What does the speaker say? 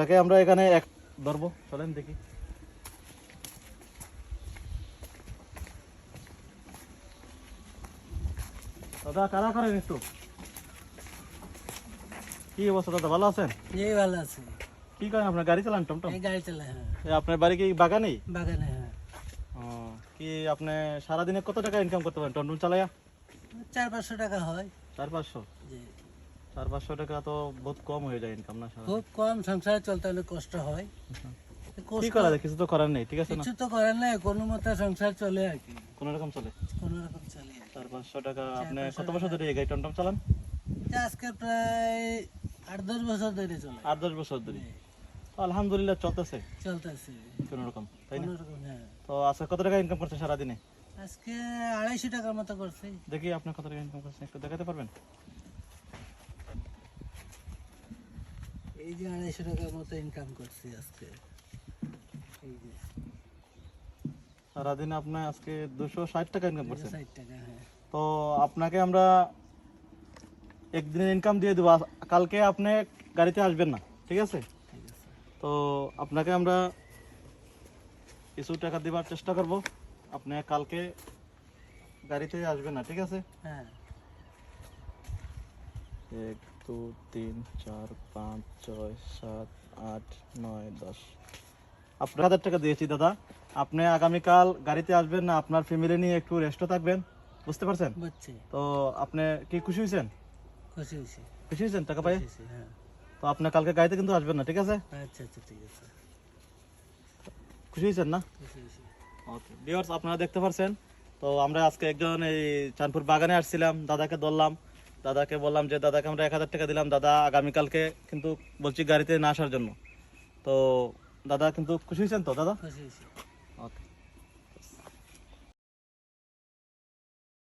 তাকে আমরা এখানে এক ধরবো, চলেন দেখি। দাদা কারা করেন একটু, কি অবস্থা দাদা, ভালো আছেন? এই ভালো আছে। কি করেন আপনার, গাড়ি চালান টমটম? এই গাড়ি চালায়, হ্যাঁ। আপনার বাড়ি কি বাগানেই? বাগানে, হ্যাঁ। ও, কি আপনি সারাদিনে কত টাকা ইনকাম করতে পারেন টমটম চালাইয়া? 400-500 টাকা হয়। 400-500? জি। 400-500 টাকা তো বহুত কম হয়ে যায় ইনকাম না সারা? খুব কম, সংসারে চলতে হলে কষ্ট হয়। কি করা যায়, কিছু তো করার নেই, ঠিক আছে না? কিছু তো করার নাই, কোনো মতে সংসার চলে আর কি, কোন রকম চলে। কোনো রকম চলে আর কি। 400-500 টাকা। আপনি কত বছর ধরে এই গাড়ি টমটম চালান? আজকে প্রায় 8-10 বছর ধরে চলে। 8-10 বছর ধরে। আলহামদুলিল্লাহ চলতেছে চলতেছে কোন রকম, তাই না? কোনো রকম, হ্যাঁ। তো আজকে কত টাকা ইনকাম করছে সারাদিনে? আজকে 250 টাকার মতো করছে। দেখি আপনি কত টাকা ইনকাম করছেন, একটু দেখাতে পারবেন? এই যে 250 টাকার মতো ইনকাম করছি আজকে। এই যে সারাদিনে আপনি আজকে 260 টাকা ইনকাম করছেন। 60 টাকা, হ্যাঁ। তো আপনাকে আমরা একদিনের ইনকাম দিয়ে দেবো, কালকে আপনি গাড়িতে আসবেন না, ঠিক আছে? ঠিক আছে। তো আপনাকে আমরা কিছু টাকা দেওয়ার চেষ্টা করব, আপনি কালকে গাড়িতে আসবেন না, ঠিক আছে? হ্যাঁ। 1 2 3 4 5 6 7 8 9 10 আপনার 1000 টাকা দিয়েছি দাদা। আপনি আগামীকাল গাড়িতে আসবেন না, আপনার ফ্যামিলি নিয়ে একটু রেস্টে থাকবেন, বুঝতে পারছেন? বুঝছি। তো আপনি কি খুশি হয়েছেন? খুশি হয়েছি। খুশি হয়েছেন টাকা পাই? খুশি হয়েছি, হ্যাঁ। তো আপনি কালকে গাড়িতে কিন্তু আসবেন না, ঠিক আছে? আচ্ছা আচ্ছা, ঠিক আছে। খুশি হয়েছেন না? খুশি হয়েছি। ওকে ভিউয়ার্স, আপনারা দেখতে পারছেন। তো আমরা আজকে একজন এই চাঁদপুর বাগানে আসছিলাম, দাদাকে ধরলাম, দাদাকে বললাম যে দাদাকে আমরা 1000 টাকা দিলাম, দাদা আগামীকালকে কিন্তু বলছি গাড়িতে না আসার জন্য। তো দাদা কিন্তু খুশি হয়েছেন তো দাদা? খুশি হয়েছি। ওকে।